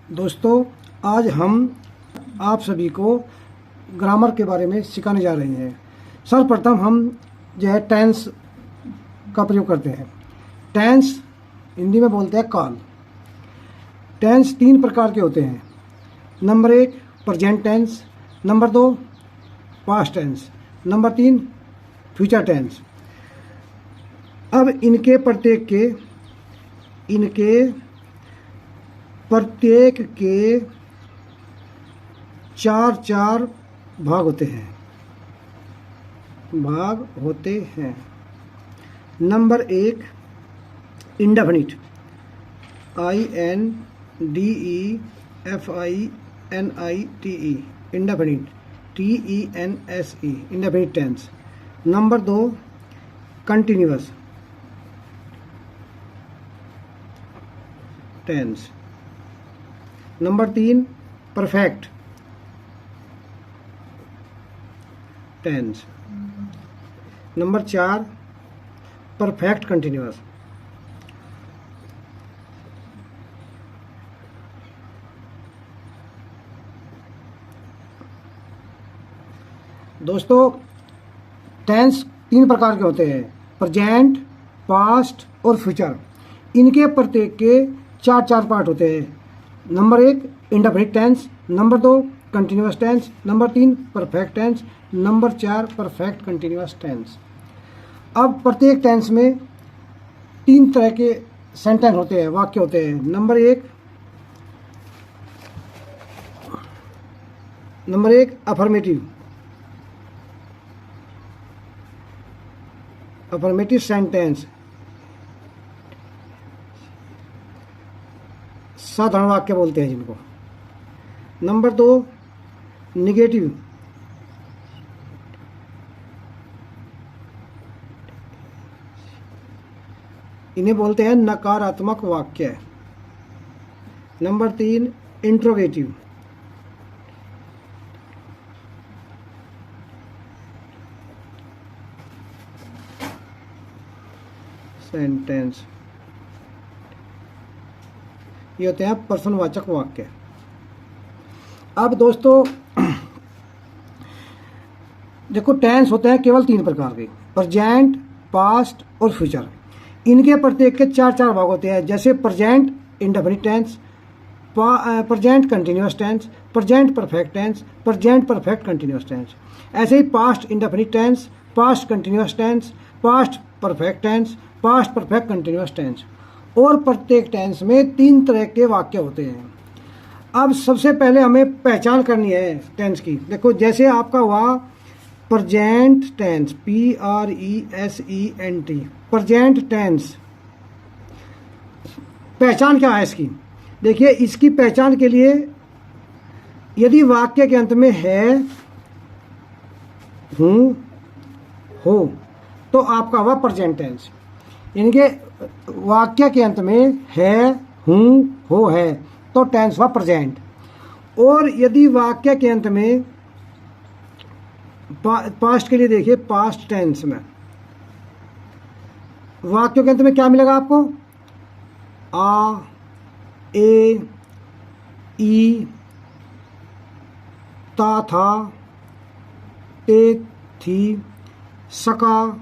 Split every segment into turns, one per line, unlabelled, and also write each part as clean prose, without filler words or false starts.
दोस्तों, आज हम आप सभी को ग्रामर के बारे में सिखाने जा रहे हैं। सर्वप्रथम हम जो है टेंस का प्रयोग करते हैं। टेंस हिंदी में बोलते हैं काल। टेंस 3 प्रकार के होते हैं। Number 1 present tense, number 2 past tense, number 3 future tense. अब इनके प्रत्येक के 4 भाग होते हैं। Number 1 indefinite, INDEFINITE, indefinite, TENSE, indefinite tense. Number 2 continuous tense. Number 3 perfect tense. Number 4 perfect continuous. दोस्तों, टेंस 3 प्रकार के होते हैं, प्रेजेंट, पास्ट और फ्यूचर। इनके प्रत्येक के 4 पार्ट होते हैं। Number 1 indefinite tense, number 2 continuous tense, number 3 perfect tense, number 4 perfect continuous tense. अब प्रत्येक टेंस में 3 तरह के सेंटेंस होते हैं, वाक्य होते हैं। नंबर 1 अफर्मेटिव सेंटेंस, साधारण वाक्य बोलते हैं जिनको। नंबर 2 निगेटिव, इन्हें बोलते हैं नकारात्मक वाक्य। नंबर 3 इंट्रोगेटिव, सेंटेंस, ये होते हैं प्रश्नवाचक वाक्य। अब दोस्तों देखो, टेंस होते हैं केवल 3 प्रकार के, प्रेजेंट, पास्ट और फ्यूचर। इनके प्रत्येक के 4 भाग होते हैं। जैसे present indefinite tense, present continuous tense, present perfect tense, present perfect continuous tense. ऐसे ही past indefinite tense, past continuous tense, past perfect tense, past perfect continuous tense. और प्रत्येक टेंस में 3 तरह के वाक्य होते हैं। अब सबसे पहले हमें पहचान करनी है टेंस की। देखो, जैसे आपका हुआ present tense, PRESENT, present tense. पहचान क्या है इसकी? देखिए, इसकी पहचान के लिए यदि वाक्य के अंत में है, हूँ, हो, तो आपका हुआ प्रेजेंट टेंस। इनके वाक्य के अंत में है, हूँ, हो है, तो टेंस हुआ प्रेजेंट। और यदि वाक्य के अंत में पास्ट के लिए देखिए, पास्ट टेंस में वाक्य के अंत में क्या मिलेगा आपको? आ, ए, ई, ता, था, ते, थी, सका,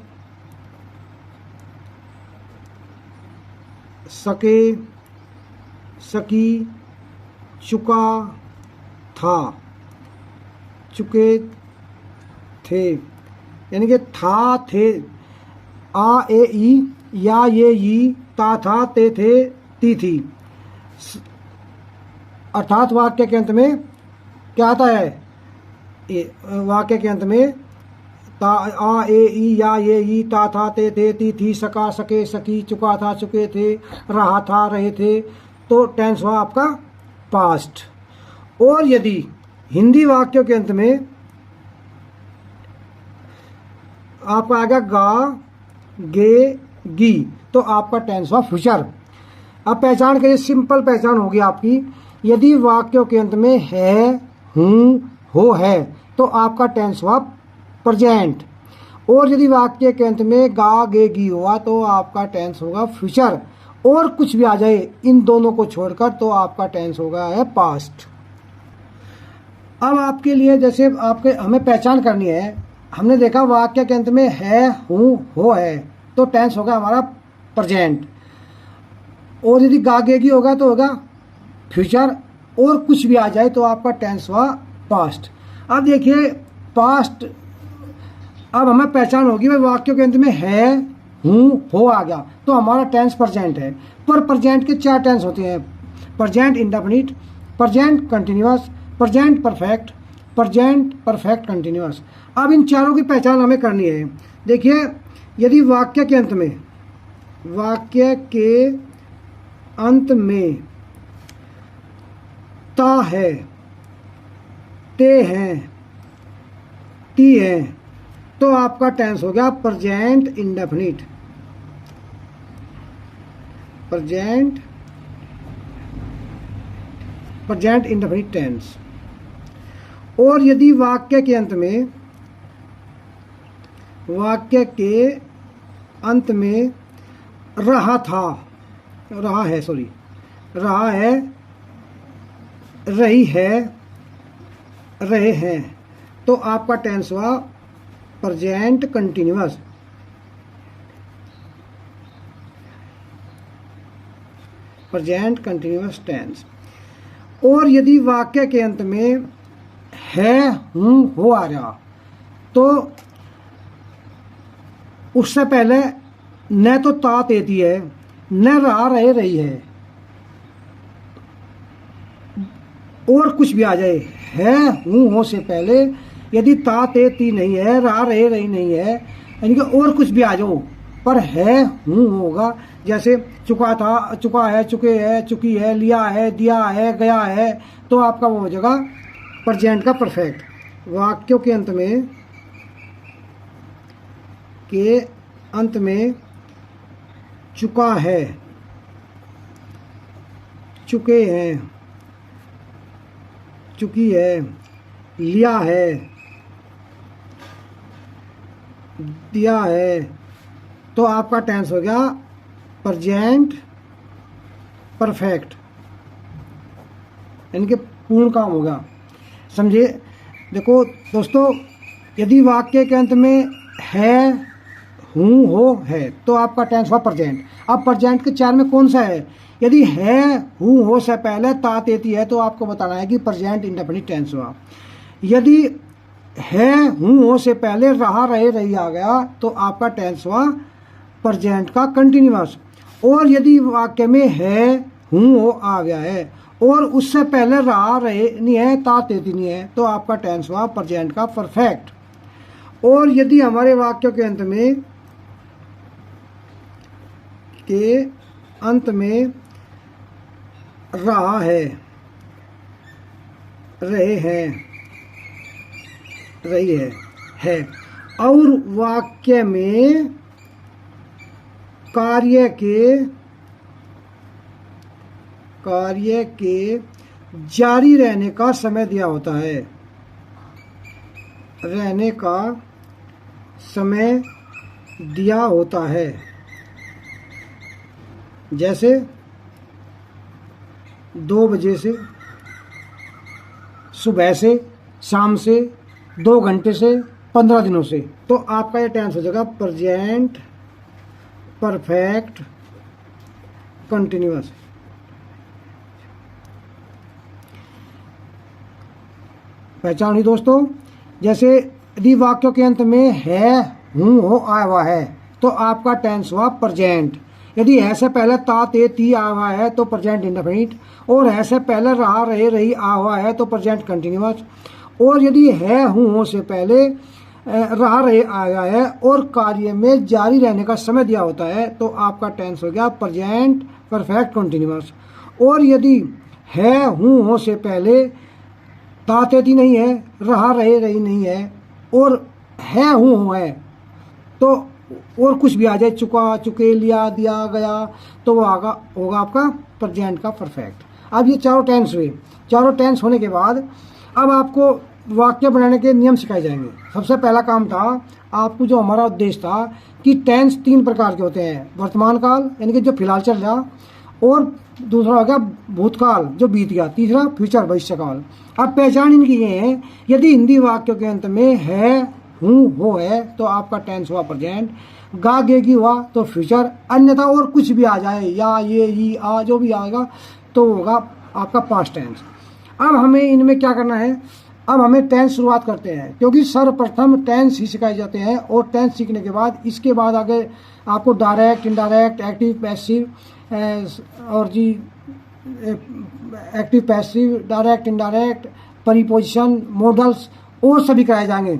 सके, सकी, चुका, था, चुके, थे। यानी कि था, थे, आ, ए, ई, या, ये, ई, ता, था, ते, थे, ती, थी। अर्थात वाक्य के अंत में क्या आता है? वाक्य के अंत में ता, आ, ए, ई, या, ये, ई, ता, था, ते, थे, ती, थी, सका, सके, सकी, चुका था, चुके थे, रहा था, रहे थे। तो टेंस हुआ आपका पास्ट। और यदि हिंदी वाक्यों के अंत में आपका आ गया गा, गे, गी, तो आपका टेंस हुआ फ्यूचर। अब पहचान करिए, सिंपल पहचान होगी आपकी। यदि वाक्यों के अंत में है, हूँ, हो, है, तो आपका टेंस हुआ प्रेजेंट। और यदि वाक्य के अंत में गा, गे, गी हुआ तो आपका टेंस होगा फ्यूचर। और कुछ भी आ जाए इन दोनों को छोड़कर, तो आपका टेंस हो गया है पास्ट। अब आपके लिए जैसे आपके हमें पहचान करनी है, हमने देखा वाक्य के अंत में है, हूँ, हो है, तो टेंस होगा हमारा प्रेजेंट। और यदि गागेगी होगा तो होगा फ्यूचर, और कुछ भी आ जाए तो आपका टेंस हुआ पास्ट। अब देखिए पास्ट, अब हमें पहचान होगी भाई वाक्यों के अंत में है, हूँ, हो आ गया तो हमारा टेंस प्रेजेंट है। पर प्रेजेंट के 4 टेंस होते हैं, present indefinite, present continuous, present perfect, present perfect continuous. अब इन चारों की पहचान हमें करनी है। देखिए यदि वाक्य के अंत में ता है, ते हैं, ती है, तो आपका टेंस हो गया present indefinite, present indefinite tense. और यदि वाक्य के अंत में रहा है, रही है, रहे हैं, तो आपका टेंस हुआ present continuous, present continuous tense. और यदि वाक्य के अंत में है, हूँ, हो आ रहा, तो उससे पहले न तो ता तेती है, न रहा, रहे, रही है, और कुछ भी आ जाए, है, हूँ, हो से पहले यदि ता ते ती नहीं है, रहा, रहे, रही नहीं है, यानी कि और कुछ भी आ जाओ पर है, हूँ होगा। जैसे चुका था, चुका है, चुके है, चुकी है, लिया है, दिया है, गया है, तो आपका वो हो जाएगा प्रेजेंट का परफेक्ट। वाक्यों के अंत में चुका है, चुके हैं, चुकी है, लिया है, दिया है, तो आपका टेंस हो गया प्रेजेंट परफेक्ट, यानी कि पूर्ण काम होगा। समझिए, देखो दोस्तों, यदि वाक्य के अंत में है, हूँ, हो है, तो आपका टेंस हुआ प्रेजेंट। अब प्रेजेंट के 4 में कौन सा है? यदि है, हूँ, हो से पहले ता तेती है, तो आपको बताना है कि प्रेजेंट इंडेफिनिट टेंस हुआ। यदि है, हूँ, हो से पहले रहा, रहे, रही आ गया, तो आपका टेंस हुआ प्रेजेंट का कंटिन्यूअस। और यदि वाक्य में है, हूँ, हो आ गया है और उससे पहले रहा, रहे नहीं है, ता तेती नहीं है, तो आपका टेंस हुआ प्रेजेंट का परफेक्ट। और यदि हमारे वाक्यों के अंत में रहा है, रहे हैं, रही है और वाक्य में कार्य के जारी रहने का समय दिया होता है, रहने का समय दिया होता है, जैसे 2 बजे से, सुबह से, शाम से, 2 घंटे से, 15 दिनों से, तो आपका ये टेंस हो जाएगा प्रेजेंट परफेक्ट कंटिन्यूअस। पहचान हुई दोस्तों। जैसे यदि वाक्यों के अंत में है, हूँ, हो आया हुआ है, तो आपका टेंस हुआ प्रेजेंट। यदि है से पहले ता ते ती आया हुआ है तो प्रेजेंट इंडेफिनिट, और है से पहले रहा, रहे, रही आया हुआ है तो प्रेजेंट कंटिन्यूअस। और यदि है, हूँ, हो से पहले रहा, रहे आया है और कार्य में जारी रहने का समय दिया होता है, तो आपका टेंस हो गया प्रेजेंट परफेक्ट कंटिन्यूअस। और यदि है, हूँ, हो से पहले ता तेती नहीं है, रहा, रहे, रही नहीं है और है, हूँ, हो है, तो और कुछ भी आ जाए, चुका, चुके, लिया, दिया, गया, तो वो होगा आपका प्रेजेंट का परफेक्ट। अब ये चारों टेंस हुए। चारों टेंस होने के बाद अब आपको वाक्य बनाने के नियम सिखाए जाएंगे। सबसे पहला काम था आपको, जो हमारा उद्देश्य था कि टेंस 3 प्रकार के होते हैं, वर्तमान काल यानी कि जो फिलहाल चल रहा, और दूसरा हो गया भूतकाल जो बीत गया, तीसरा फ्यूचर भविष्य काल। अब पहचान इनकी ये है, यदि हिंदी वाक्यों के अंत में है, हूँ, हो है तो आपका टेंस हुआ प्रेजेंट, गा गेगी हुआ तो फ्यूचर, अन्यथा और कुछ भी आ जाए, या ये आ जो भी आएगा तो होगा आपका पास्ट टेंस। अब हमें इनमें क्या करना है, अब हमें टेंस शुरुआत करते हैं, क्योंकि सर्वप्रथम टेंस ही सिखाए जाते हैं, और टेंस सीखने के बाद इसके बाद आगे आपको डायरेक्ट, इनडायरेक्ट, एक्टिव, पैसिव और जी active, passive, direct, indirect, preposition, modals और सभी कराए जाएंगे।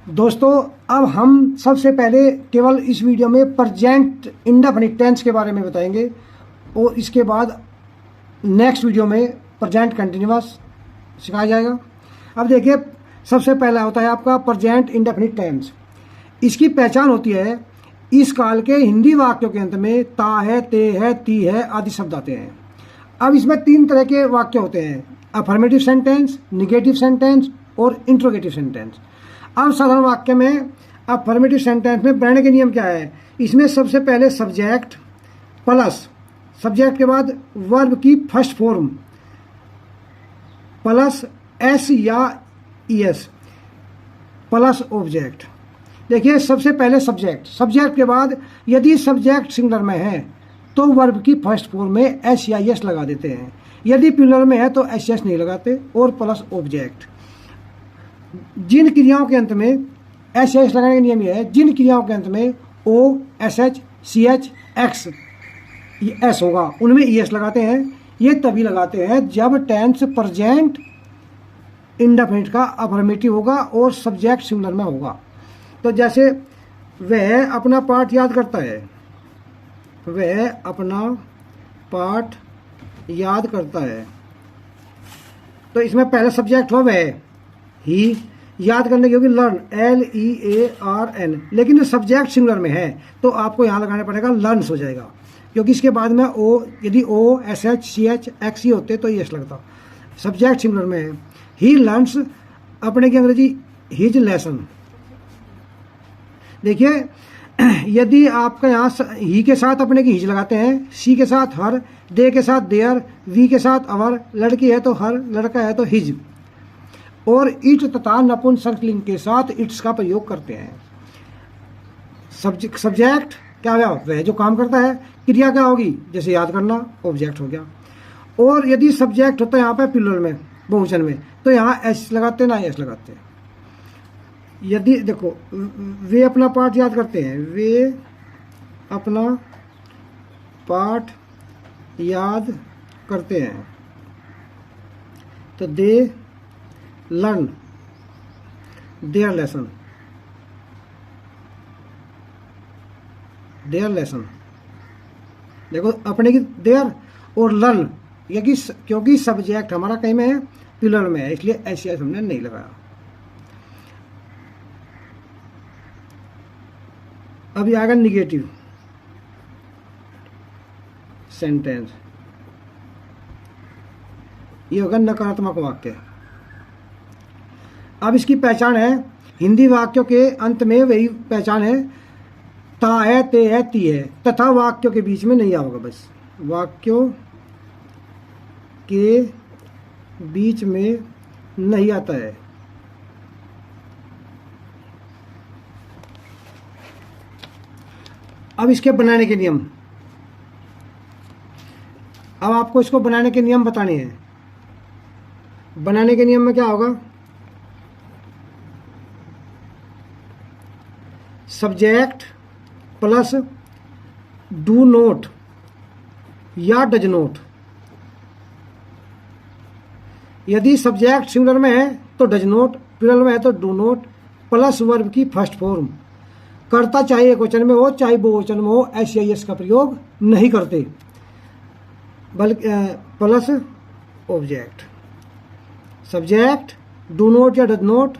दोस्तों अब हम सबसे पहले केवल इस वीडियो में प्रेजेंट इंडेफिनिट टेंस के बारे में बताएंगे, और इसके बाद नेक्स्ट वीडियो में प्रेजेंट कंटिन्यूअस सिखाया जाएगा। अब देखिए, सबसे पहला होता है आपका प्रेजेंट इंडेफिनिट टेंस। इसकी पहचान होती है, इस काल के हिंदी वाक्यों के अंत में ता है, ते है, ती है आदि शब्द आते हैं। अब इसमें 3 तरह के वाक्य होते हैं, अफर्मेटिव सेंटेंस, निगेटिव सेंटेंस और इंट्रोगेटिव सेंटेंस। अब साधारण वाक्य में अफर्मेटिव सेंटेंस में पढ़ने के नियम क्या है, इसमें सबसे पहले सब्जेक्ट प्लस, सब्जेक्ट के बाद वर्ब की फर्स्ट फॉर्म प्लस एस या ईएस प्लस ऑब्जेक्ट। देखिए सबसे पहले सब्जेक्ट, सब्जेक्ट के बाद यदि सब्जेक्ट सिंगुलर में है तो वर्ब की फर्स्ट फॉर्म में एस या एस लगा देते हैं, यदि प्लूरल में है तो एस एस नहीं लगाते, और प्लस ऑब्जेक्ट। जिन क्रियाओं के अंत में एस एस लगाने का नियम यह है, जिन क्रियाओं के अंत में O, S H, C H, X S होगा उनमें ई एस लगाते हैं। ये तभी लगाते हैं जब टेंस प्रेजेंट इंडेफिनिट का अफर्मेटिव होगा और सब्जेक्ट सिंगुलर में होगा। तो जैसे वह अपना पाठ याद करता है, वह अपना पाठ याद करता है, तो इसमें पहला सब्जेक्ट हो वह, ही, याद करने की होगी लर्न, LEARN, लेकिन सब्जेक्ट सिंगुलर में है तो आपको यहाँ लगाना पड़ेगा लर्न्स हो जाएगा, क्योंकि इसके बाद में ओ, यदि O, S H, C H, X ही होते तो यस लगता, सब्जेक्ट सिंगुलर में है। ही लर्न्स, अपने की अंग्रेजी हिज लेसन। देखिए यदि आपका यहाँ ही के साथ अपने की हिज लगाते हैं, सी के साथ हर, दे के साथ देयर, वी के साथ अवर, लड़की है तो हर, लड़का है तो हिज, और इट तथा नपुंसकलिंग के साथ इट्स का प्रयोग करते हैं। सब्जेक्ट क्या हुआ, वह जो काम करता है, क्रिया क्या होगी, जैसे याद करना, ऑब्जेक्ट हो गया। और यदि सब्जेक्ट होता है यहाँ पे प्लूरल में, बहुवचन में, तो यहाँ एस लगाते ना एस लगाते हैं। यदि देखो वे अपना पाठ याद करते हैं, वे अपना पाठ याद करते हैं, तो they learn their lesson, there lesson. देखो अपने की देयर और लर्न, ये कि क्योंकि सब्जेक्ट हमारा कहीं में है, प्लूरल में है, इसलिए ऐसे हमने नहीं लगाया। अभी आएगा निगेटिव सेंटेंस, ये होगा नकारात्मक वाक्य। अब इसकी पहचान है, हिंदी वाक्यों के अंत में वही पहचान है, ता है, ते है, ती है, तथा वाक्यों के बीच में नहीं आओगे, बस वाक्यों के बीच में नहीं आता है। अब इसके बनाने के नियम, अब आपको इसको बनाने के नियम बताने हैं। बनाने के नियम में क्या होगा, सब्जेक्ट प्लस डू नोट या डज नोट। यदि सब्जेक्ट सिंगुलर में है तो डज नोट, प्लूरल में है तो डू नोट, प्लस वर्ब की फर्स्ट फॉर्म, करता चाहे एक वचन में हो चाहे बहुवचन में हो, एस या एस का प्रयोग नहीं करते, बल्कि plus object. Subject do not या डज नोट,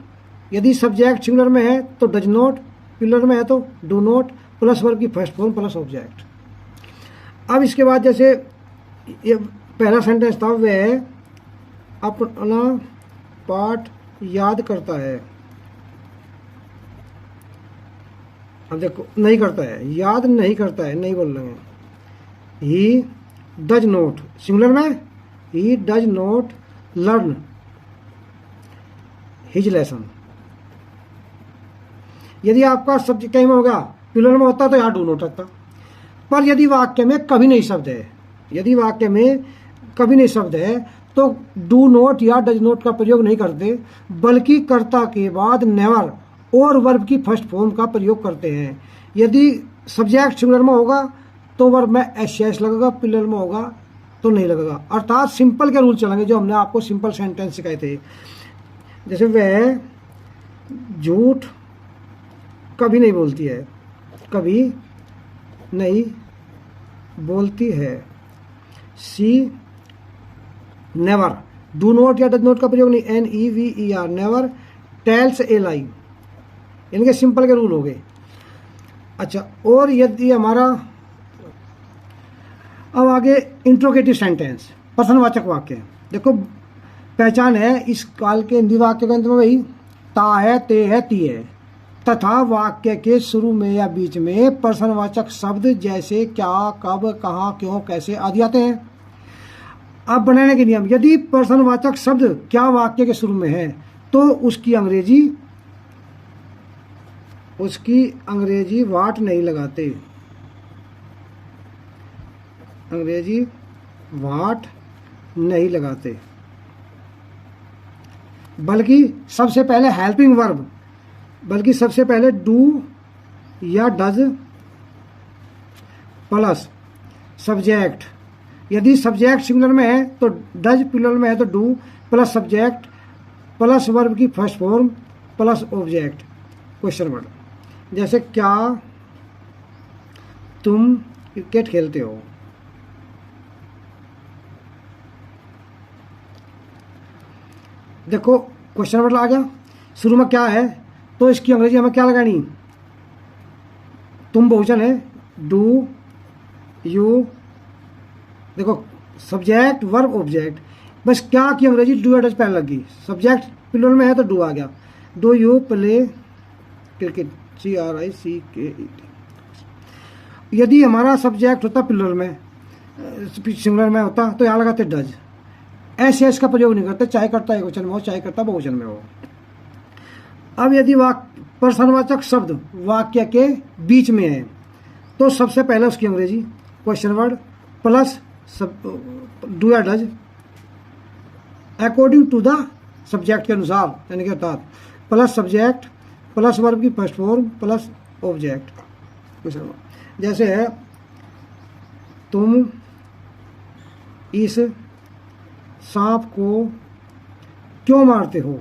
यदि सब्जेक्ट सिंगुलर में है तो डज नोट, प्लूरल में है तो डू नोट, प्लस वर्ब की फर्स्ट फॉर्म प्लस ऑब्जेक्ट। अब इसके बाद जैसे ये पहला सेंटेंस था, वह अपना पाठ याद करता है, अब देखो नहीं करता है, याद नहीं करता है, नहीं बोल रहे हैं। ही डज नॉट, सिंगुलर में he does not learn his lesson. यदि आपका सब्जेक्ट कहीं में होगा प्लूरल में होता तो यहाँ डू नॉट रहता। पर यदि वाक्य में कभी नहीं शब्द है, यदि वाक्य में कभी नहीं शब्द है तो डू नॉट या डज नॉट का प्रयोग नहीं करते, बल्कि कर्ता के बाद नेवर और वर्ब की फर्स्ट फॉर्म का प्रयोग करते हैं। यदि सब्जेक्ट सिंगुलर में होगा तो वर्ब में एस लगेगा, प्लूरल में होगा तो नहीं लगेगा। अर्थात सिंपल के रूल चलेंगे जो हमने आपको सिंपल सेंटेंस सिखाए थे। जैसे वह झूठ कभी नहीं बोलती है, कभी नहीं बोलती है। सी नेवर, डू नॉट या डज नॉट का प्रयोग नहीं, NEVER, नेवर टेल्स ए लाई। इनके सिंपल के रूल हो गए। अच्छा, और यदि हमारा अब आगे इंट्रोगेटिव सेंटेंस, प्रश्नवाचक वाक्य। देखो पहचान है इस काल के हिंदी वाक्य के अंत में वही ता है, ते है, ती है तथा वाक्य के शुरू में या बीच में प्रश्नवाचक शब्द जैसे क्या, कब, कहाँ, क्यों, कैसे आदि आते हैं। अब बनाने के नियम, यदि प्रश्नवाचक शब्द क्या वाक्य के शुरू में है तो उसकी अंग्रेजी वाट नहीं लगाते, अंग्रेजी वाट नहीं लगाते, बल्कि सबसे पहले हेल्पिंग वर्ब, बल्कि सबसे पहले डू या डज प्लस सब्जेक्ट। यदि सब्जेक्ट सिंगुलर में है तो डज, प्लूरल में है तो do plus subject plus verb की first form plus object question word. जैसे क्या तुम क्रिकेट खेलते हो, देखो क्वेश्चन वर्ड आ गया। शुरू में क्या है तो इसकी अंग्रेजी हमें क्या लगानी, तुम बहुवचन है, डू यू, देखो सब्जेक्ट वर्ब ऑब्जेक्ट, बस क्या की अंग्रेजी डू या डज पहले लगी। सब्जेक्ट प्लूरल में है तो डू आ गया, do you play cricket, CRICKET। यदि हमारा सब्जेक्ट होता प्लूरल में, सिंगुलर में होता तो यहाँ लगाते डज। एस का प्रयोग नहीं करते, चाहे करता एकवचन में हो चाहे करता बहुवचन में हो। अब यदि प्रश्नवाचक शब्द वाक्य के बीच में है तो सबसे पहले उसकी अंग्रेजी क्वेश्चन वर्ड प्लस डू या does according to the subject के अनुसार, यानी कि अर्थात प्लस सब्जेक्ट प्लस वर्ब की first form plus object question word. जैसे है तुम इस सांप को क्यों मारते हो,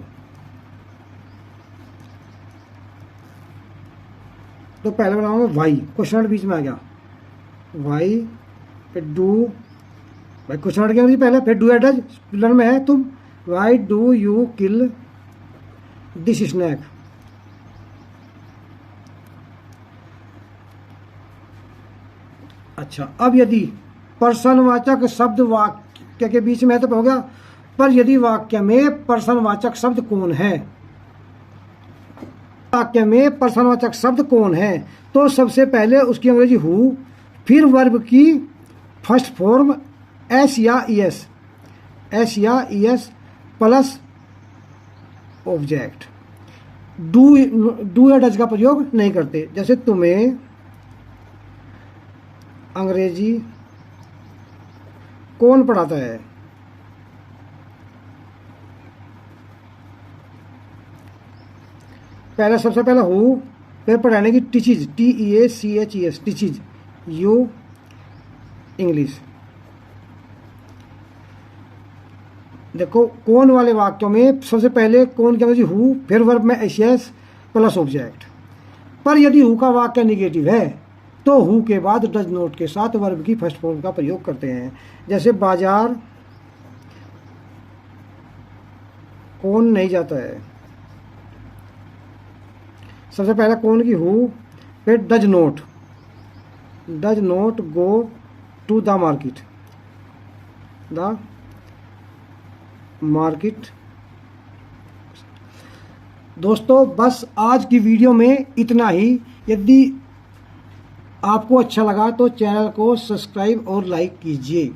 तो पहले बनाऊंगा वाई, क्वेश्चन वर्ड बीच में आ गया, वाई फिर डू, भाई क्वेश्चन वर्ड क्या पहले, फिर डू या डज प्लूरल में है तुम, why do you kill this snake. अच्छा, अब यदि प्रश्नवाचक शब्द वाक्य के बीच में है तो हो गया, पर यदि वाक्य में प्रश्नवाचक शब्द कौन है, वाक्य में प्रश्नवाचक शब्द कौन है तो सबसे पहले उसकी अंग्रेजी हु, फिर वर्ब की फर्स्ट फॉर्म एस या ईएस प्लस ऑब्जेक्ट। डू या डज का प्रयोग नहीं करते। जैसे तुम्हें अंग्रेजी कौन पढ़ाता है, पहले सबसे पहले हु, फिर पढ़ाने की टीचीज, TEACHES टीचीज, यू इंग्लिश। देखो कौन वाले वाक्यों में सबसे पहले कौन की अंग्रेजी हु, फिर वर्ब में एस प्लस ऑब्जेक्ट। पर यदि हु का वाक्य निगेटिव है तो हु के बाद डज नॉट के साथ वर्ब की फर्स्ट फॉर्म का प्रयोग करते हैं। जैसे बाजार कौन नहीं जाता है, सबसे पहले कौन की हु, फिर does not go to the market. दोस्तों बस आज की वीडियो में इतना ही। यदि आपको अच्छा लगा तो चैनल को सब्सक्राइब और लाइक कीजिए।